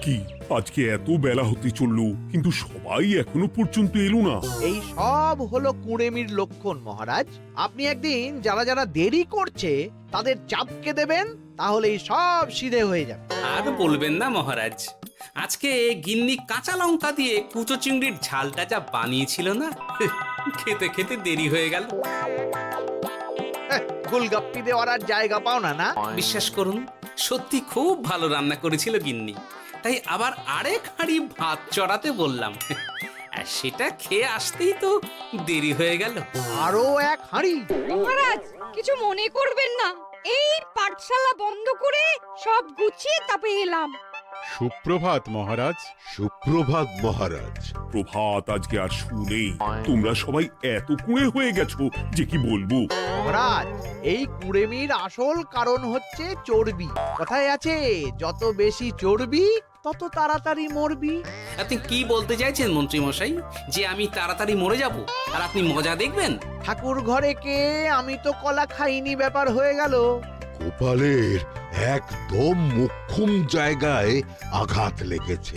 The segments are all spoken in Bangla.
কি আজকে এত বেলা হতে চললো কিন্তু সবাই এখনো পর্যন্ত এলো না। এই সব হলো কুড়েমির লক্ষণ মহারাজ। আপনি একদিন যারা যারা দেরি করছে তাদের চাপকে দেবেন, তাহলেই সব সিধে হয়ে যাবে। আর বলবেন না মহারাজ, আজকে গিন্নি কাঁচা লঙ্কা দিয়ে কুচো চিংড়ির ঝালটা যা বানিয়েছিল না, খেতে খেতে দেরি হয়ে গেল। গোলগাপ্পি দেওয়ার আর জায়গা পাও না না? বিশ্বাস করুন, সত্যি খুব ভালো রান্না করেছিল গিন্নি, তাই আবার আরেক হাঁড়ি ভাত চড়াতে বললাম। আর সেটা খেয়ে আসতেই তো দেরি হয়ে গেল। আরো এক হাঁড়ি? মহারাজ কিছু মনে করবেন না, এই পাঠশালা বন্ধ করে সব গুছিয়ে তারপরে এলাম। সুপ্রভাত মহারাজ। সুপ্রভাত মহারাজ। প্রভাত আজকে আর শুনেই তোমরা সবাই এত কুঁড়ে হয়ে গেছো যে কি বলবো। মহারাজ, এই কুড়েমির আসল কারণ হচ্ছে চর্বি। কথায় আছে, যত বেশি চর্বি তত তাড়াতাড়ি মরবি। আপনি কি বলতে চাইছেন মন্ত্রী মশাই, যে আমি তাড়াতাড়ি মরে যাব আর আপনি মজা দেখবেন? ঠাকুর ঘরে কে, আমি তো কলা খাইনি ব্যাপার হয়ে গেল। গোপালের একদম মোক্ষম জায়গায় আঘাত লেগেছে,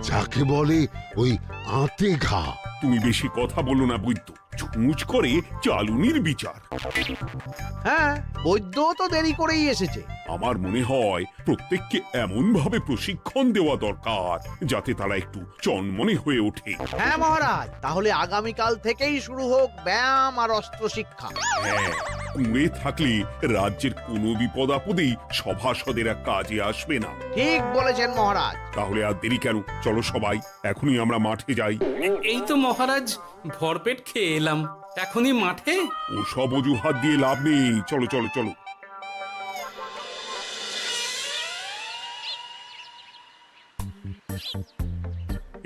যাকে বলে ওই আঁতে ঘা। তুমি বেশি কথা বলো না বৈদ্য, ছুঁচ করে চালুনির বিচার। হ্যাঁ, বৈদ্য তো দেরি করেই এসেছে। আমার মনে হয় প্রত্যেককে এমন ভাবে প্রশিক্ষণ দেওয়া দরকার যাতে তারা একটু চনমনে হয়ে ওঠে। হ্যাঁ মহারাজ, তাহলে আগামীকাল থেকেই শুরু হোক ব্যায়াম আর অস্ত্র শিক্ষা। হ্যাঁ, কুঁড়ে থাকলে রাজ্যের কোনো বিপদ আপদেই সভাসদেরা কাজে আসবে না। ঠিক বলেছেন মহারাজ। তাহলে আর দেরি কেন, চলো সবাই এখনই আমরা মাঠে যাই। এই তো মহারাজ ভরপেট খেয়ে এলাম, এখনই মাঠে? ওসব অজুহাত দিয়ে লাভ নেই, চলো চলো চলো।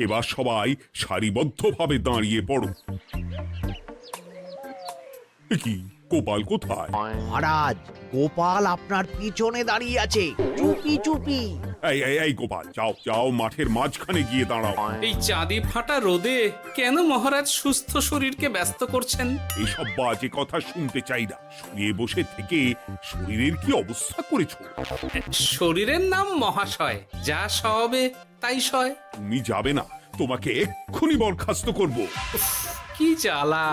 এবার সবাই সারিবদ্ধভাবে দাঁড়িয়ে পড়ো। এ কি, গোপাল কোথায়? মহারাজ, গোপাল আপনার পিছনে দাঁড়িয়ে আছে, চুপি চুপি। এই এই এই গোপাল, যাও যাও মাঠের মাঝখানে গিয়ে দাঁড়াও। এই চাঁদি ফাটা রোদে কেন মহারাজ সুস্থ শরীরকে ব্যস্ত করছেন? এইসব বাজে কথা শুনতে চাই না। শুয়ে বসে থেকে শরীরের কি অবস্থা করেছো? শরীরের নাম মহাশয়, যা সবে তাই সয়। তুমি যাবে না, তোমাকে এক্ষুনি বরখাস্ত করব। কি জ্বালা!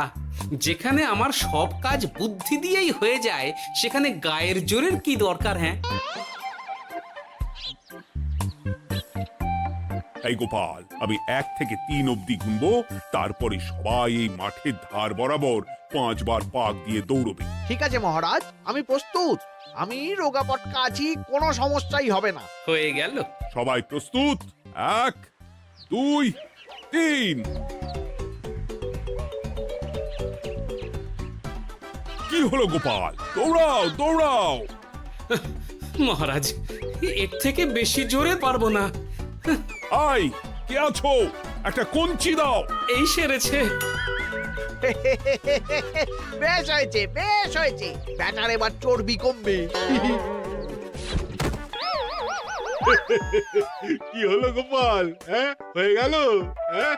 যেখানে আমার সব কাজ বুদ্ধি দিয়েই হয়ে যায়, সেখানে গায়ের জোরের কি দরকার? হ্যাঁ, এই গোপাল, আমি 1 থেকে 3 অব্দি গুনবো, তারপরে সবাই এই মাঠের ধার বরাবর 5 বার পাক দিয়ে দৌড়বে। ঠিক আছে মহারাজ, আমি প্রস্তুত। আমি রোগা পটকা আছি, কোনো সমস্যাই হবে না। হয়ে গেল। সবাই প্রস্তুত? 1 2 3। কি হলো গোপাল, দৌড়াও দৌড়াও। মহারাজ, এর থেকে বেশি জোরে পারবো না। আই, কে আছো? একটা কঞ্চি দাও। এই সেরেছে। বেশ হয়েছে, বেশ হয়েছে। ব্যাটার এবার চর্বি কমবে। কি হলো গোপাল, হ্যাঁ হয়ে গেল? হ্যাঁ?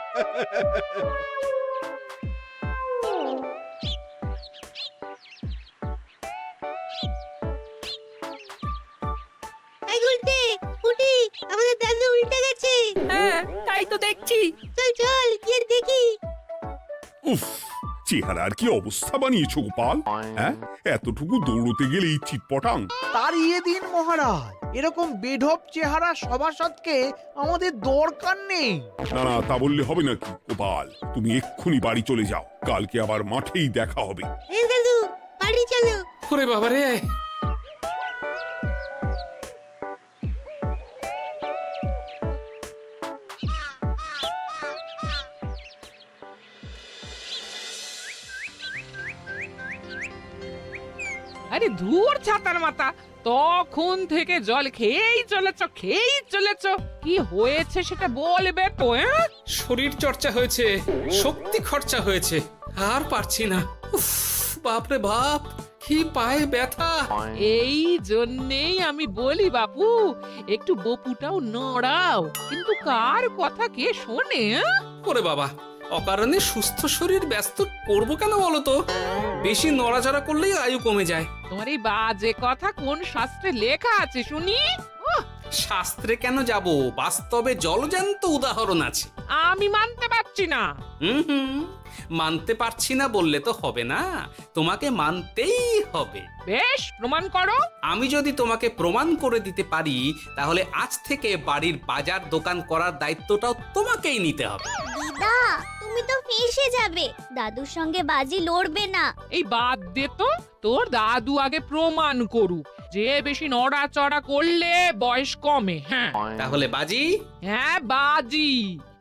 এই গুলটে, উঠি, আমাদের দাদু উল্টে গেছে। হ্যাঁ, তাই তো দেখছি। চল চল গিয়ে দেখি। উফ, চেহারার কি অবস্থা বানিয়েছো গোপাল, হ্যাঁ? এতটুকু দৌড়তে গেলেই চিটপটাং। তাড়িয়ে দিন মহারাজ, এরকম বেঢপ চেহারা সভাসদকে আমাদের দরকার নেই। না না, তা বললে হবে নাকি গোপাল? তুমি এক্ষুনি বাড়ি চলে যাও, কালকে আবার মাঠেই দেখা হবে। এই দাদু, বাড়ি চলো। ওরে বাবারে! আরে ধুর ছাতার মাথা, তখন থেকে জল খেয়েই চলেছ। কি হয়েছে সেটা বলবে তো? শরীর চর্চা হয়েছে, শক্তি খরচা হয়েছে, আর পারছি না। উফ, বাপরে বাপ, কি পায়ে ব্যথা! এই জন্যেই আমি বলি বাপু, একটু বপুটাও নড়াও, কিন্তু কার কথা কে শোনে? ওরে বাবা, অকারণে সুস্থ শরীর ব্যস্ত করব কেন বলো তো? বেশি নড়াচড়া করলেই আয়ু কমে যায়। তোমার এই বাজে কথা কোন শাস্ত্রে লেখা আছে শুনি? শাস্ত্রে কেন যাব, বাস্তবে জলজ্যান্ত উদাহরণ আছে। আমি মানতে পারছি না। হুম, মানতে পারছি না বললে তো হবে না, তোমাকে মানতেই হবে। বেশ, প্রমাণ করো। আমি যদি তোমাকে প্রমাণ করে দিতে পারি, তাহলে আজ থেকে বাড়ির বাজার দোকান করার দায়িত্বটাও তোমাকেই নিতে হবে। দিদা, তুমি তো ফেঁসে যাবে, দাদুর সঙ্গে বাজি লড়বে না। এই বাদ দে তো, তোর দাদু আগে প্রমাণ করুক যে বেশি নড়াচড়া করলে বয়স কমে। হ্যাঁ তাহলে বাজি? হ্যাঁ, বাজি।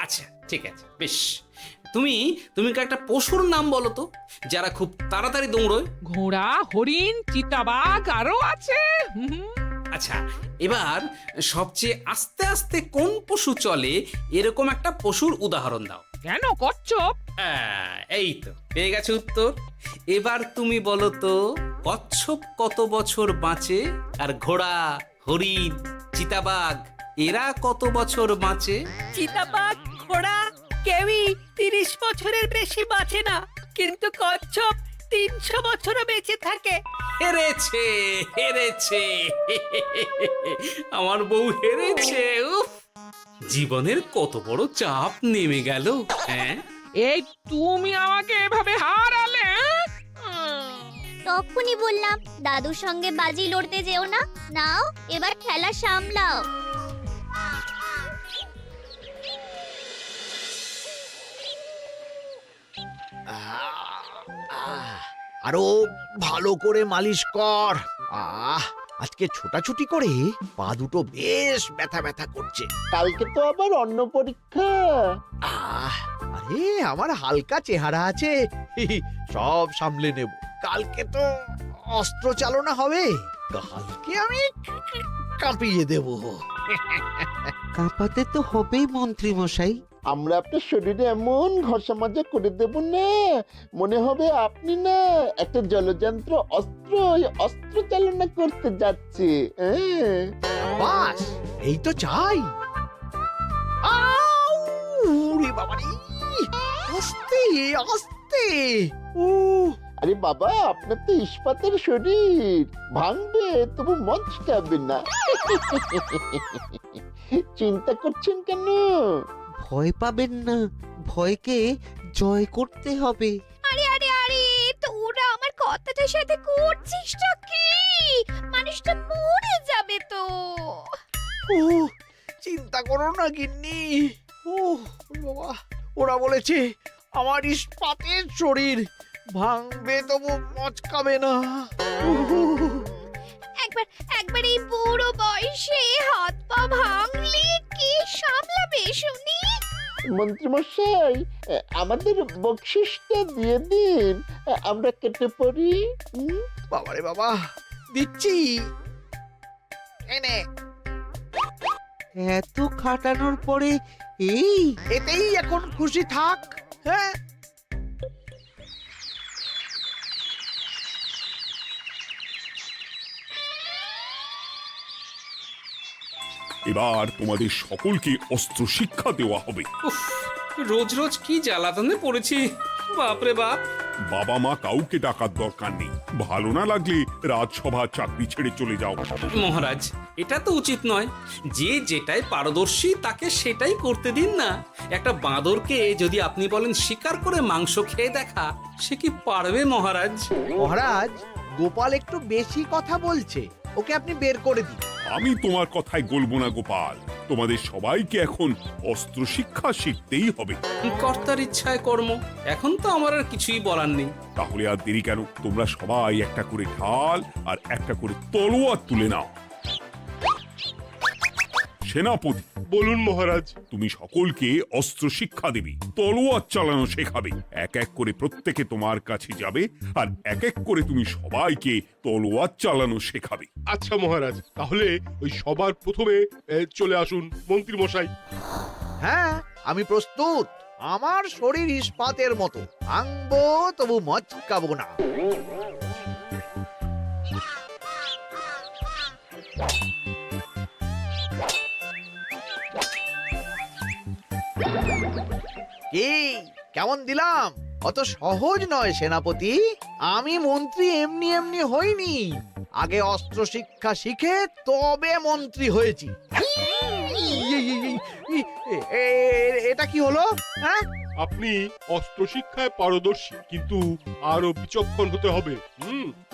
আচ্ছা ঠিক আছে, বেশ। তুমি তুমি একটা পশুর নাম বলো তো, যারা খুব তাড়াতাড়ি দৌড়য়। ঘোড়া, হরিণ, চিতাবাঘ আরো আছে। আচ্ছা, এবার সবচেয়ে আস্তে আস্তে কোন পশু চলে, এরকম একটা পশুর উদাহরণ দাও। কেন, কচ্ছপ? এই তো পেয়ে গেছে উত্তর। এবার তুমি বলো তো, কচ্ছপ কত বছর বাঁচে, আর ঘোড়া, হরিণ, চিতাবাঘ এরা কত বছর বাঁচে? চিতাবাঘ, ঘোড়া কেউই 30 বছরের বেশি বাঁচে না, কিন্তু কচ্ছপ 300 বছরও বেঁচে থাকে। হেরেছে, হেরেছে, আমার বউ হেরেছে। উফ, জীবনের কত বড় চাপ নেমে গেল। হ্যাঁ, এই তুমি আমাকে এভাবে হারালে। তখনই বললাম দাদুর সঙ্গে বাজি লড়তে যেও না। নাও, এবার খেলা সামলাও। আরো ভালো করে মালিশ কর। আজকে ছোটাছুটি করে পা দুটো বেশ ব্যথা ব্যথা করছে। কালকে তো আবার অন্য পরীক্ষা। আরে আমার হালকা চেহারা আছে, সব সামলে নেব। কালকে তো অস্ত্র চালনা হবে, কালকে আমি কাঁপিয়ে দেব। কাঁপাতে তো হবেই মন্ত্রী মশাই। আমরা আপনার শরীরে এমন ঘষা মাজা করে দেব না, মনে হবে আপনি না একটা জলযন্ত্র অস্ত্র চালনা করতে যাচ্ছে। বাস এই তো চাই। বাবারি, আস্তে আস্তে। আরে বাবা, আপনার তো ইস্পাতের শরীর, ভাঙবে তবু মচকাবে না। চিন্তা করছেন কেন? ভয় পাবেন না, ভয়কে জয় করতে হবে। আরে আরে আরে, তোরা আমার কথাটার সাথে করছিসটা কি? মানুষটা মরে যাবে তো। চিন্তা করো না গিন্নি। বাবা, ওরা বলেছে আমার ইস্পাতের শরীর, ভাঙবে তবু মচকাবে না। একবার এই বুড়ো বয়সে হাত পা ভাঙলে কে সামলাবে শুনি? মন্ত্রী মশাই, আমাদের বকশিসটা দিয়ে দিন, আমরা কেটে পড়ি। বাবারে বাবা, দিচ্ছি। এনে এত খাটানোর পরে এতেই এখন খুশি থাক। হ্যাঁ, এবার তোমাদের সকলকে অস্ত্র শিক্ষা দেওয়া হবে। উফ, রোজ রোজ কি জ্বালাতনে পড়েছি, বাপরে বাপ। বাবা মা কাউকে ডাকার দরকার নেই, ভালো না লাগলে রাজসভা চাকরি ছেড়ে চলে যাও। মহারাজ, এটা তো উচিত নয়। যে যেটাই পারদর্শী তাকে সেটাই করতে দিন না। একটা বাঁদরকে যদি আপনি বলেন শিকার করে মাংস খেয়ে দেখা, সে কি পারবে মহারাজ? মহারাজ, গোপাল একটু বেশি কথা বলছে, ওকে আপনি বের করে দিন। আমি তোমার কথায় গলবো না গোপাল, তোমাদের সবাইকে এখন অস্ত্র শিক্ষা শিখতেই হবে। কর্তার ইচ্ছায় কর্ম, এখন তো আমার আর কিছুই বলার নেই। তাহলে আর দেরি কেন, তোমরা সবাই একটা করে ঢাল আর একটা করে তলোয়ার তুলে নাও। সেনাপতি, বলুন মহারাজ। তুমি সকলকে অস্ত্র শিক্ষা দেবে, তলোয়ার চালানো শেখাবে। এক এক করে প্রত্যেকে তোমার কাছে যাবে আর এক এক করে তুমি সবাইকে তলোয়ার চালানো শেখাবে। আচ্ছা মহারাজ, তাহলে ওই সবার প্রথমে চলে আসুন মন্ত্রী মশাই। হ্যাঁ, আমি প্রস্তুত। আমার শরীর ইস্পাতের মতো, ভাঙবো তবু মচকাবো না। কি কেমন দিলাম? অত সহজ নয় সেনাপতি, আমি মন্ত্রী এমনি এমনি হইনি। আগে অস্ত্র শিক্ষা শিখে তবে মন্ত্রী হয়েছি। এটা কি হলো? হ্যাঁ, আপনি অস্ত্র শিক্ষায় পারদর্শী, কিন্তু আরো বিচক্ষণ হতে হবে।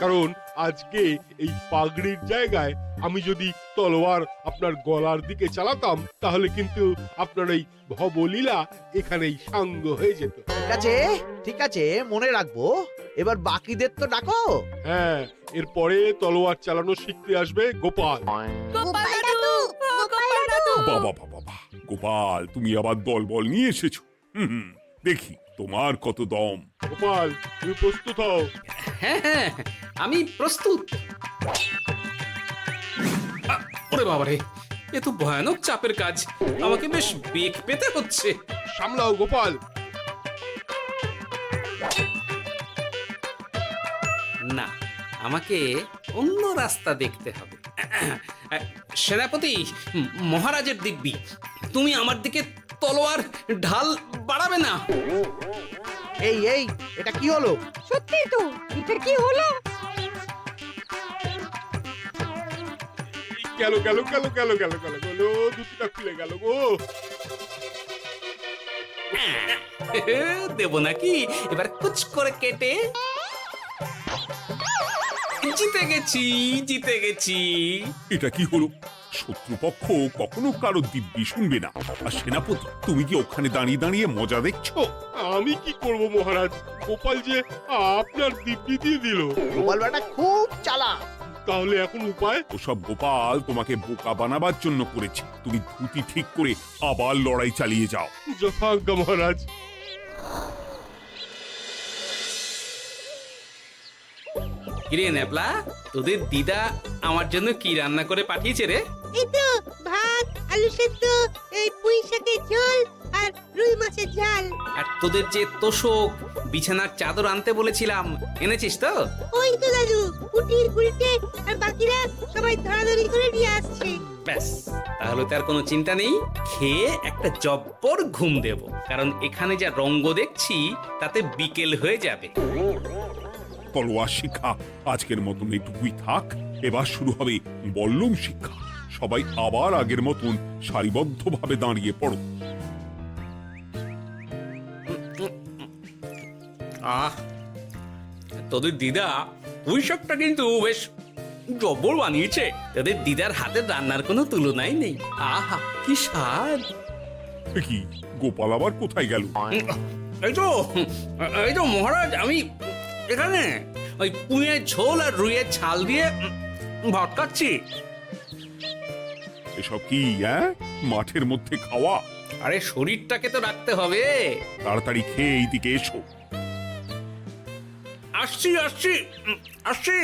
কারণ আজকে এই পাগড়ির জায়গায় আমি যদি তলোয়ার আপনার গলার দিকে চালাতাম, তাহলে কিন্তু আপনার এই ভবলীলা এখানেই সাঙ্গ হয়ে যেত। ঠিক আছে, ঠিক আছে, মনে রাখবো। এবার বাকিদের তো ডাকো। হ্যাঁ, এরপরে তলোয়ার চালানো শিখতে আসবে গোপাল। গোপাল দাদু, গোপাল দাদু। বাবা বাবা বাবা, গোপাল তুমি আবার দল বল নিয়ে এসেছো। দেখি তোমার কত দম। গোপাল, তুমি প্রস্তুত হও। হ্যাঁ হ্যাঁ, আমি প্রস্তুত। ওরে বাবারে, এ তো ভয়ানক চাপের কাজ, আমাকে বেশ বেগ পেতে হচ্ছে। সামলাও গোপাল। না, আমাকে অন্য রাস্তা দেখতে হবে। সেনাপতি, মহারাজের দিব্যি, তুমি আমার দিকে তলোয়ার ঢাল বাড়াবে না। এই এই, এটা কি হলো? সত্যি তো, এটা কি হলো? গেল গেল গেল গেল গেল গেল গেল, দুটিটা খুলে গেল গো। দেব নাকি এবার কুচ করে কেটে? জিতে গেছি, জিতে গেছি। এটা কি হলো? শত্রুপক্ষ কখনো কারো দিব্যি শুনবে না। আর সেনাপতি, তুমি কি ওখানে দাঁড়িয়ে দাঁড়িয়ে মজা দেখছো? আমি কি করব মহারাজ, গোপাল যে আপনার দিব্যি দিয়ে দিল। গোপাল বেটা খুব চালাক। তাহলে এখন উপায়? ওসব গোপাল তোমাকে বোকা বানাবার জন্য করেছে। তুমি ধুতি ঠিক করে আবার লড়াই চালিয়ে যাও। যথাজ্ঞা মহারাজ। কিরে নেপলা, তোদের দিদা আমার জন্য কি রান্না করে পাঠিয়েছে রে? এই তো ভাত, আলু সেদ্ধ, এই পুঁই শাকের ঝোল আর রুই মাছের ঝাল। আর তোদের যে তোষক, বিছানার চাদর আনতে বলেছিলাম, এনেছিস তো? ওই তো দাদু, কুটির গুলটে আর বাকিরা সবাই ধরাধরি করে নিয়ে আসছে। ব্যাস, তাহলে তার কোনো চিন্তা নেই। খেয়ে একটা জব্বর ঘুম দেব, কারণ এখানে যা রঙ্গ দেখছি তাতে বিকেল হয়ে যাবে। তলোয়ার শিক্ষা আজকের মতন এটুকুই থাক। এবার শুরু হবে বল্লম শিক্ষা। সবাই আবার আগের মতন সারিবদ্ধভাবে দাঁড়িয়ে পড়ো। আহ, তোদের দিদা পুঁই শাকটা কিন্তু বেশ জব্বর বানিয়েছে। তোদের দিদার হাতের রান্নার কোনো তুলনাই নেই। আহা, কি স্বাদ! এ কি, গোপাল আবার কোথায় গেল? এই তো মহারাজ, আমি এখানে ওই পুঁইয়ের ঝোল আর রুইয়ের ছাল দিয়ে ভাত খাচ্ছি। এসব কি মাঠের মধ্যে খাওয়া? আরে শরীরটাকে তো রাখতে হবে। তাড়াতাড়ি খেয়ে এইদিকে এসো। আসছি আসছি আসছি।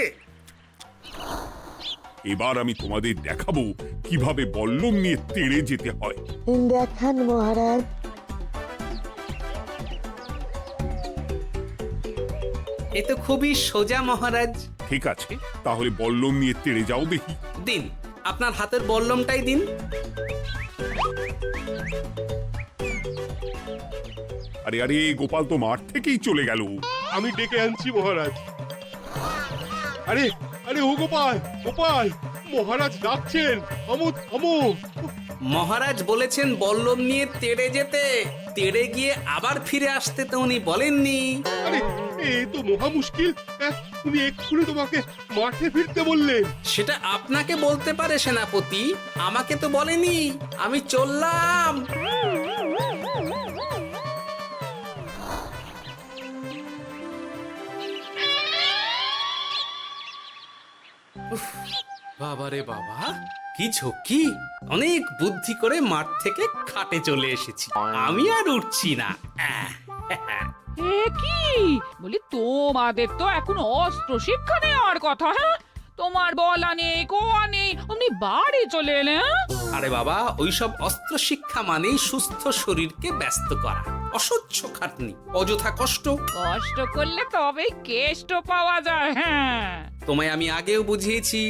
এবার আমি তোমাদের দেখাবো কিভাবে বল্লম নিয়ে তেড়ে যেতে হয়। দেখান মহারাজ। এ তো খুবই সোজা মহারাজ। ঠিক আছে, তাহলে বল্লম নিয়ে তেড়ে যাও দেখি। দিন, আপনার হাতের বল্লমটাই দিন। আরে আরে, গোপাল তো মাঠ থেকেই চলে গেল। আমি ডেকে আনছি মহারাজ। আরে আরে, ও গোপাল, গোপাল, মহারাজ ডাকছেন। থামো থামো। মহারাজ বলেছেন বল্লম নিয়ে তেড়ে যেতে। তেড়ে গিয়ে আবার ফিরে আসতে তো উনি বলেননি। আরে, এ তো মহা মুশকিল। উনি এক্ষুনি তোমাকে মাঠে ফিরতে বললেন। সেটা আপনাকে বলতে পারে সেনাপতি, আমাকে তো বলেনি। আমি চললাম। বাবা রে বাবা, কি ঝক্কি! অনেক বুদ্ধি করে মাঠ থেকে খাটে চলে এসেছি। আমি আর উঠছি না। এ কি বলি, তোমাদের তো এখন অস্ত্র শিক্ষা নেওয়ার কথা। হ্যাঁ, তোমার বলা নেই, কোয়া নেই, অমনি বাড়ি চলে এলে। আরে বাবা, ওইসব অস্ত্র শিক্ষা মানেই সুস্থ শরীরকে ব্যস্ত করা, অসহ্য খাটনি, অযথা কষ্ট। কষ্ট করলে তবেই কেষ্ট পাওয়া যায়। হ্যাঁ, তোমায় আমি আগেও বুঝিয়েছি,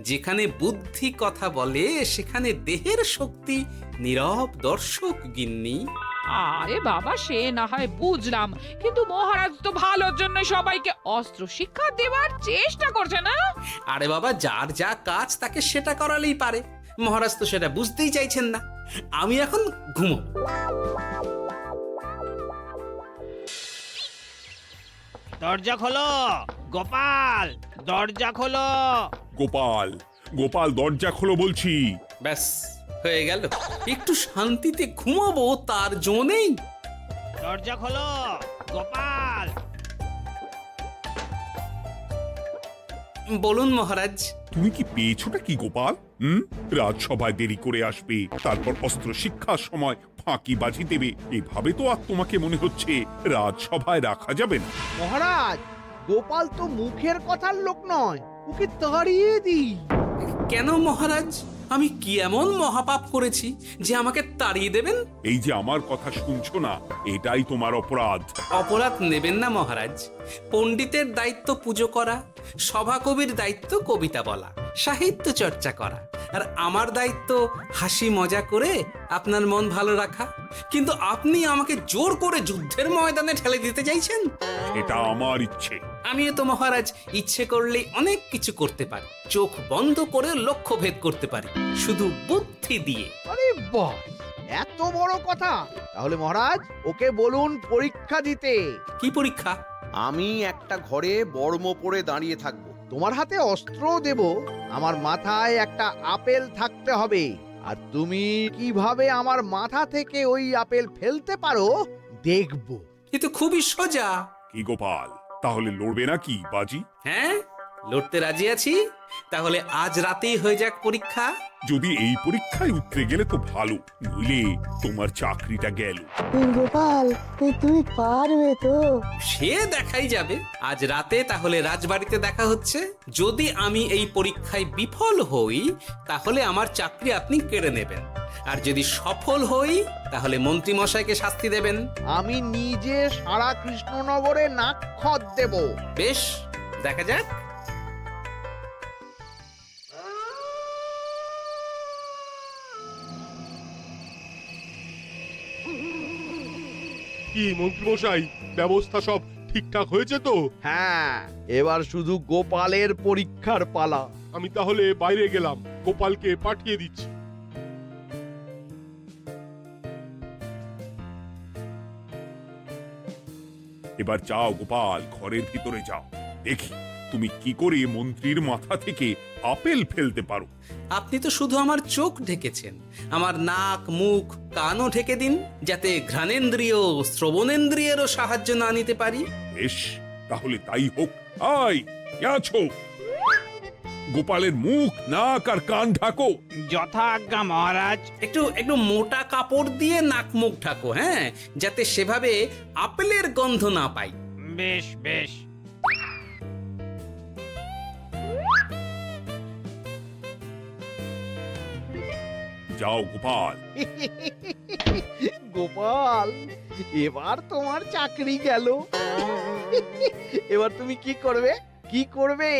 যেখানে বুদ্ধি কথা বলে সেখানে দেহের শক্তি নীরব দর্শক গিন্নি। আরে বাবা, সে না হয় বুঝলাম, কিন্তু মহারাজ তো ভালোর জন্য সবাইকে অস্ত্র শিক্ষা দেওয়ার চেষ্টা করছে না? আরে বাবা, যার যা কাজ তাকে সেটা করালেই পারে। মহারাজ তো সেটা বুঝতেই চাইছেন না। আমি এখন ঘুমোবো। দরজা খোলো গোপাল, দরজা খোলো। গোপাল, গোপাল দরজা খোলো বলছি। ব্যাস হয়ে গেল। একটু শান্তিতে ঘুমাবো তার জো নেই। দরজা খোলো গোপাল। বলুন মহারাজ। তুমি কি পেয়েছোটা কি গোপাল? রাজসভায় দেরি করে আসবে, তারপর অস্ত্র শিক্ষার সময় ফাঁকিবাজি দেবে। এভাবে তো আর তোমাকে মনে হচ্ছে রাজসভায় রাখা যাবে না। মহারাজ, গোপাল তো মুখের কথার লোক নয়, ওকে তাড়িয়ে দিই। কেন মহারাজ? আমি কি এমন মহাপাপ করেছি যে আমাকে তাড়িয়ে দেবেন? এই যে আমার কথা শুনছো না, এটাই তোমার অপরাধ। অপরাধ নেবেন না মহারাজ। পণ্ডিতের দায়িত্ব পুজো করা, সভাকবির দায়িত্ব কবিতা বলা, সাহিত্য চর্চা করা, আর আমার দায়িত্ব হাসি মজা করে আপনার মন ভালো রাখা। কিন্তু আপনি আমাকে জোর করে যুদ্ধের ময়দানে ঠেলে দিতে চাইছেন। এটা আমার ইচ্ছে। আমিও তো মহারাজ ইচ্ছে করলেই অনেক কিছু করতে পারি। চোখ বন্ধ করে লক্ষ্য ভেদ করতে পারি, শুধু বুদ্ধি দিয়ে। আরে বাহ, এত বড় কথা! তাহলে মহারাজ, ওকে বলুন পরীক্ষা দিতে। কি পরীক্ষা? আমি একটা ঘরে বর্ম পরে দাঁড়িয়ে থাকবো। তোমার হাতে অস্ত্র দেব, আমার মাথায় একটা আপেল থাকতে হবে, আর তুমি কিভাবে আমার মাথা থেকে ওই আপেল ফেলতে পারো দেখবো। এ তো খুবই সোজা। কি গোপাল, তাহলে লড়বে নাকি বাজি? হ্যাঁ, লড়তে রাজি আছি। তাহলে আজ রাতেই হয়ে যাক পরীক্ষা। যদি এই পরীক্ষায় উতরে গেলে তো ভালো, নইলে তোমার চাকরিটা গেল। গোপাল, তুমি পারবে তো? সে দেখাই যাবে। আজ রাতে তাহলে রাজবাড়িতে দেখা হচ্ছে। যদি আমি এই পরীক্ষায় বিফল হই, তাহলে আমার চাকরি আপনি কেড়ে নেবেন। আর যদি সফল হই, তাহলে মন্ত্রী মশাইকে শাস্তি দেবেন। আমি নিজে সারা কৃষ্ণনগরে নাক্ষত দেব। বেশ, দেখা যাক। কি মন্ত্রীমশাই, ব্যবস্থা সব ঠিকঠাক হয়েছে তো? হ্যাঁ, এবার শুধু গোপালের পরীক্ষার পালা। আমি তাহলে বাইরে গেলাম, গোপালকে পাঠিয়ে দিচ্ছি। এবার যাও গোপাল, ঘরের ভিতরে যাও, দেখি তুমি কি করে মন্ত্রীর মাথা থেকে আপেল ফেলতে পারো। আপনি তো শুধু আমার চোখ ঢেকেছেন, আমার নাক, মুখ, কানও ঢেকে দিন, যাতে ঘ্রাণেন্দ্রিয়, শ্রবণেন্দ্রিয়েরও সাহায্য না নিতে পারি। বেশ, তাহলে তাই হোক। আয়, কে আছো? গোপালের মুখ, নাক আর কান ঢাকো। যথা আজ্ঞা মহারাজ। একটু মোটা কাপড় দিয়ে নাক মুখ ঢাকো, হ্যাঁ, যাতে সেভাবে আপেলের গন্ধ না পাই। বেশ বেশ। যাও গোপাল। গোপাল, এবার তোমার চাকরি গেল। এবার তুমি কি করবে? কি করবে?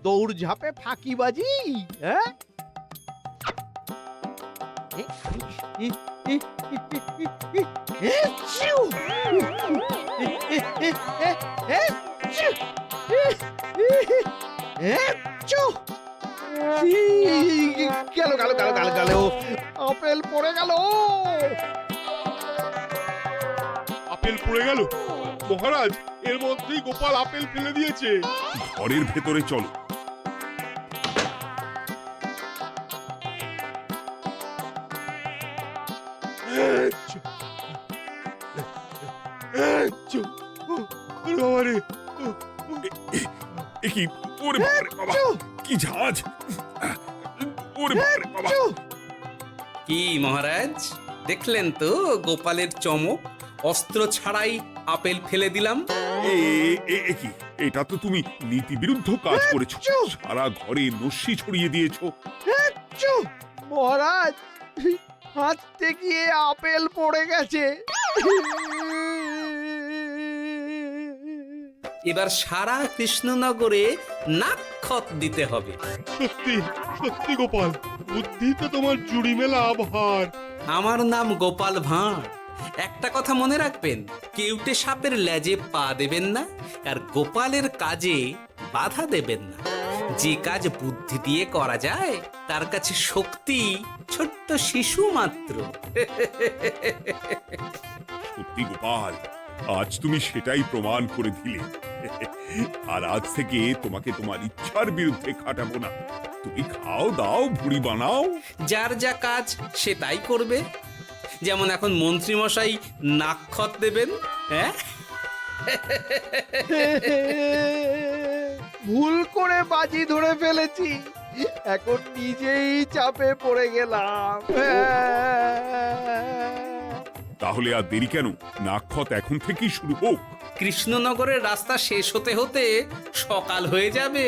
দৌড় ঝাঁপে ফাঁকিবাজি? হ্যাঁ? গেল গেল গেল গেল গেল, আপেল পড়ে গেল। আপেল পড়ে গেল? মহারাজ, এর মধ্যেই গোপাল আপেল ফেলে দিয়েছে। ঘরের ভেতরে চলো। কি ওরে বাবারে বাবা, কি ঝাঁজ! ওরে বাবারে বাবা। কি মহারাজ, দেখলেন তো গোপালের চমক? অস্ত্র ছাড়াই আপেল ফেলে দিলাম। কি, এটা তো তুমি নীতি বিরুদ্ধ কাজ করেছো। সারা ঘরে নস্যি ছড়িয়ে দিয়েছো। মহারাজ, হাত থেকে আপেল পড়ে গেছে। এবার সারা কৃষ্ণনগরে নাক্ষত দিতে হবে। সত্যি সত্যি গোপাল, বুদ্ধি তো তোমার জুড়ি মেলা আভার। আমার নাম গোপাল ভাঁড়, একটা কথা মনে রাখবেন, কেউটে সাপের লেজে পা দেবেন না, আর গোপালের কাজে বাধা দেবেন না। যে কাজ বুদ্ধি দিয়ে করা যায় তার কাছে শক্তি ছোট্ট শিশু মাত্র। সত্যি গোপাল, আজ তুমি সেটাই প্রমাণ করে দিলে। আর আজ থেকে তোমাকে তোমার ইচ্ছার বিরুদ্ধে খাটাবো না। তুমি খাও দাও, ভুড়ি বানাও। যার যা কাজ সে তাই করবে। যেমন এখন মন্ত্রী মশাই নাক্ষত দেবেন। হ্যাঁ, ভুল করে বাজি ধরে ফেলেছি, এখন নিজেই চাপে পড়ে গেলাম। তাহলে আর দেরি কেন? নাক্ষত এখন থেকেই শুরু হোক। কৃষ্ণনগরের রাস্তা শেষ হতে হতে সকাল হয়ে যাবে।